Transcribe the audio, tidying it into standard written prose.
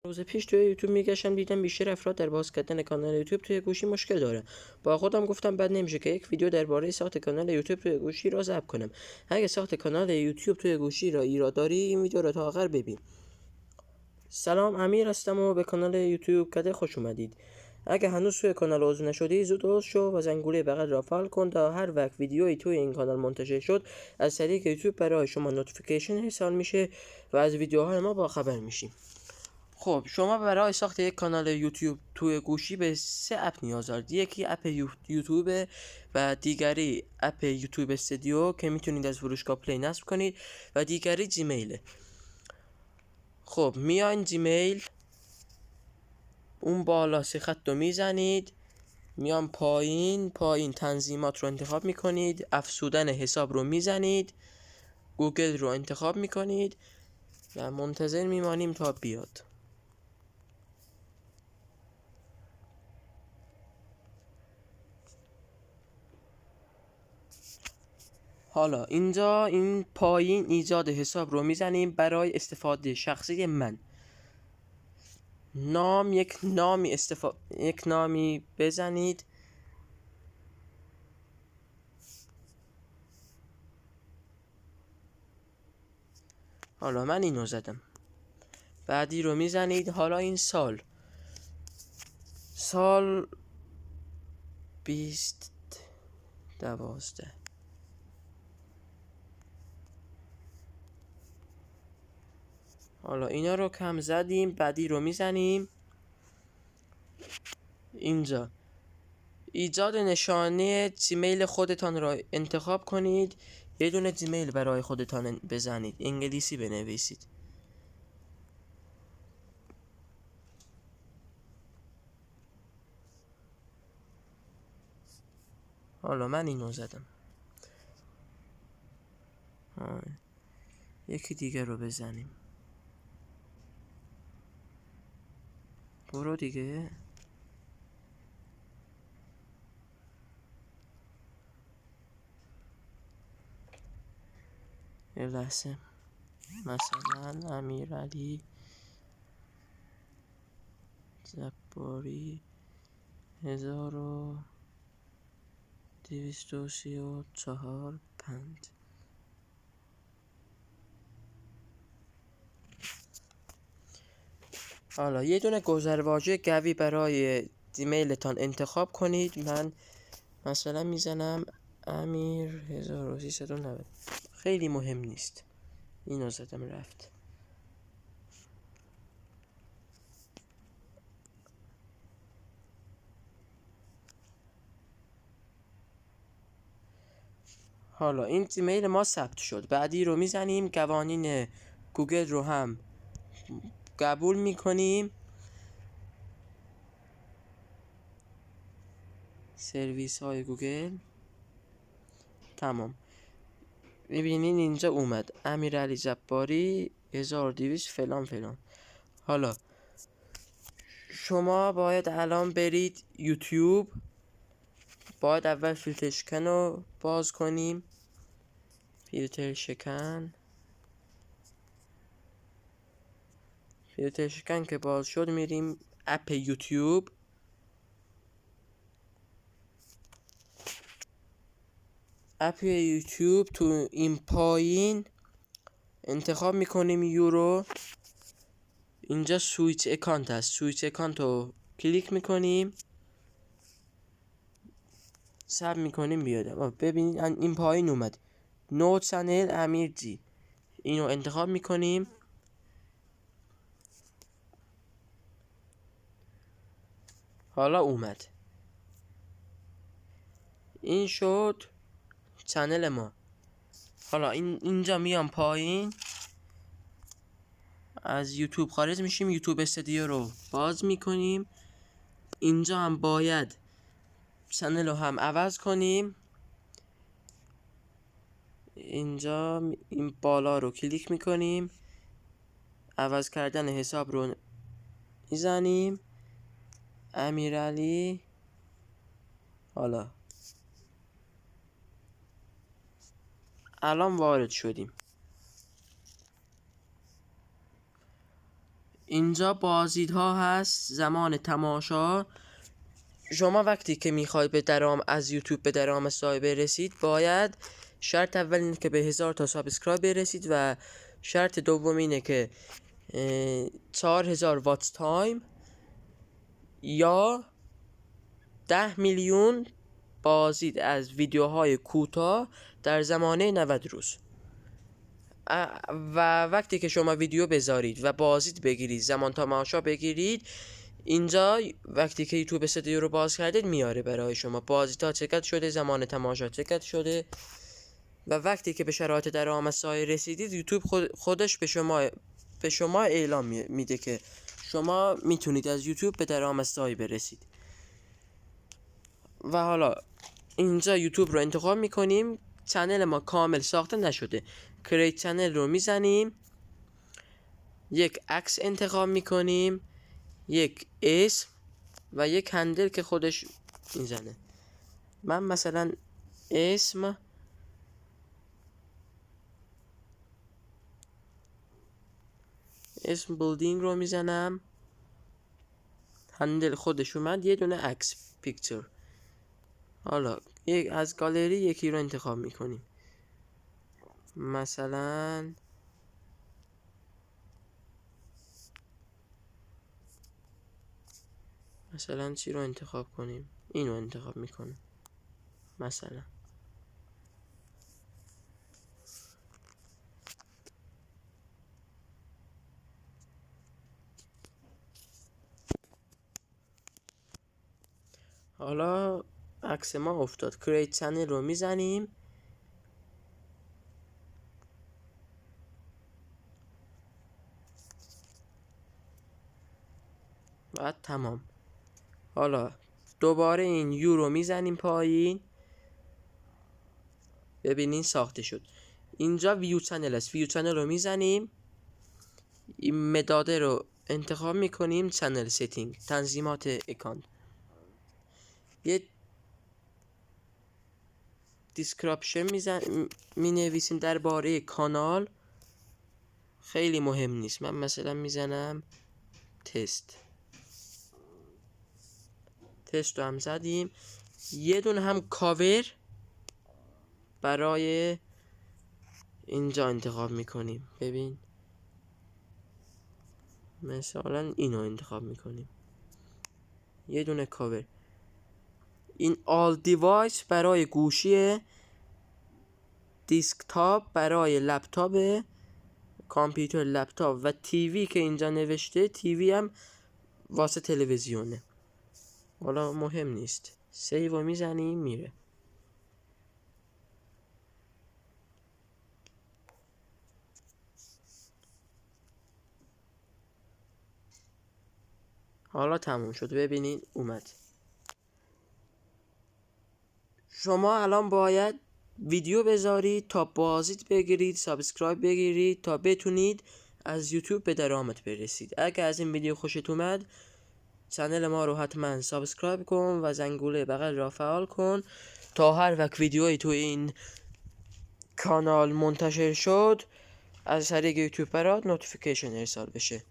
روز پیش توی یوتیوب میگشتم دیدم بیشتر افراد در باز کردن کانال یوتیوب توی گوشی مشکل داره. با خودم گفتم بد نمیشه که یک ویدیو درباره ساخت کانال یوتیوب توی گوشی را ضبط کنم. اگه ساخت کانال یوتیوب توی گوشی را ایراد داری این ویدیو را تا آخر ببین. سلام، امیر هستم و به کانال یوتیوب کده خوش اومدید. اگه هنوز توی کانال عضو نشدی زود عضو شو و زنگوله بغل را فعال کن تا هر وقت ویدیویی توی این کانال منتشر شد از طریق یوتیوب برای شما نوتیفیکیشن ارسال میشه و از ویدیوهای ما با خبر میشیم. خب شما برای ساخت یک کانال یوتیوب توی گوشی به 3 اپ نیاز دارید. یکی اپ یوتیوب و دیگری اپ یوتیوب استودیو که میتونید از فروشگاه پلی نصب کنید و دیگری جیمیل. خب میاین جیمیل، اون بالا 3 خط رو میزنید، میان پایین تنظیمات رو انتخاب میکنید، افزودن حساب رو میزنید، گوگل رو انتخاب میکنید و منتظر میمانیم تا بیاد. حالا اینجا این پایین ایجاد حساب رو میزنیم برای استفاده شخصی من. یک نامی بزنید. حالا من اینو زدم. بعدی رو میزنید. حالا این سال 2012. حالا اینا رو کم زدیم. بعدی رو میزنیم. اینجا ایجاد نشانه جیمیل خودتان را انتخاب کنید. یه دونه جیمیل برای خودتان بزنید، انگلیسی بنویسید. حالا من اینو زدم. یکی دیگه رو بزنیم. برو دیگه. یه لحظه. مثلا امیرعلی جباری 1234 5. حالا یه دونه گذرواژه قوی برای جیمیلتان انتخاب کنید. من مثلا میزنم امیر 1390. خیلی مهم نیست. اینو زدم رفت. حالا این جیمیل ما ثبت شد. بعدی رو میزنیم. قوانین گوگل رو هم قبول میکنیم. سرویس های گوگل تمام. میبینین اینجا اومد امیرعلی جباری 1200 فلان فلان. حالا شما باید الان برید یوتیوب. باید اول فیلتر شکن رو باز کنیم. فیلتر شکن که باز شد میریم اپ یوتیوب. اپ یوتیوب تو این پایین انتخاب میکنیم یورو. اینجا سویچ اکانت هست. سویچ اکانت رو کلیک میکنیم، ساب میکنیم بیاد. ببینید این پایین اومد نو چنل امیر جی. اینو انتخاب میکنیم. حالا اومد. این شد چنل ما. حالا اینجا میام پایین، از یوتیوب خارج میشیم. یوتیوب استودیو رو باز میکنیم. اینجا هم باید چنل رو هم عوض کنیم. اینجا این بالا رو کلیک میکنیم، عوض کردن حساب رو میزنیم امیرعلی. حالا الان وارد شدیم. اینجا بازدیدها هست، زمان تماشا. شما وقتی که میخواید به از یوتیوب به درآمدزایی برسید، باید شرط اول اینه که به 1000 تا سابسکرایب برسید و شرط دوم اینه که 4000 واتس تایم یا 10 میلیون بازدید از ویدیوهای کوتاه در زمانه 90 روز. و وقتی که شما ویدیو بذارید و بازدید بگیرید، زمان تماشا بگیرید، اینجا وقتی که یوتیوب استودیو رو باز کردید میاره برای شما بازدیدها چقدر شده، زمان تماشا چقدر شده. و وقتی که به شرایط درآمدزایی رسیدید، یوتیوب خودش به شما اعلام میده که شما میتونید از یوتیوب به درآمدزایی برسید. و حالا اینجا یوتیوب رو انتخاب میکنیم. چنل ما کامل ساخته نشده، کریت چنل رو میزنیم، یک عکس انتخاب میکنیم، یک اسم و یک هندل که خودش میزنه. من مثلا اسم بیلدینگ رو میزنم، هندل خودش اومد، یه دونه عکس پیکچر. حالا از گالری یکی رو انتخاب میکنیم، مثلا چی رو انتخاب کنیم؟ این رو انتخاب میکنیم مثلا. حالا عکس ما افتاد، کریت چنل رو میزنیم، بعد تمام. حالا دوباره این یو رو میزنیم پایین، ببینین ساخته شد. اینجا ویو چنل است، ویو چنل رو میزنیم، این مداده رو انتخاب میکنیم، چنل ستینگ، تنظیمات اکانت، یه دیسکریپشن می نویسیم درباره کانال، خیلی مهم نیست. من مثلا میزنم تست رو هم زدیم. یه دونه هم کاور برای اینجا انتخاب میکنیم. ببین مثلا اینو انتخاب میکنیم، یه دونه کاور. این آل دیوایس برای گوشی، دیسکتاپ برای لپتاپ، کامپیوتر، لپتاپ و تیوی که اینجا نوشته، تیوی هم واسه تلویزیونه. حالا مهم نیست، سیو رو میزنیم میره. حالا تموم شد، ببینین اومد. شما الان باید ویدیو بذارید تا بازدید بگیرید، سابسکرایب بگیرید تا بتونید از یوتیوب به درآمد برسید. اگر از این ویدیو خوشت اومد، چنل ما رو حتما سابسکرایب کن و زنگوله بغل را فعال کن تا هر وقت ویدیویی تو این کانال منتشر شد از طریق یوتیوب برات نوتیفیکیشن ارسال بشه.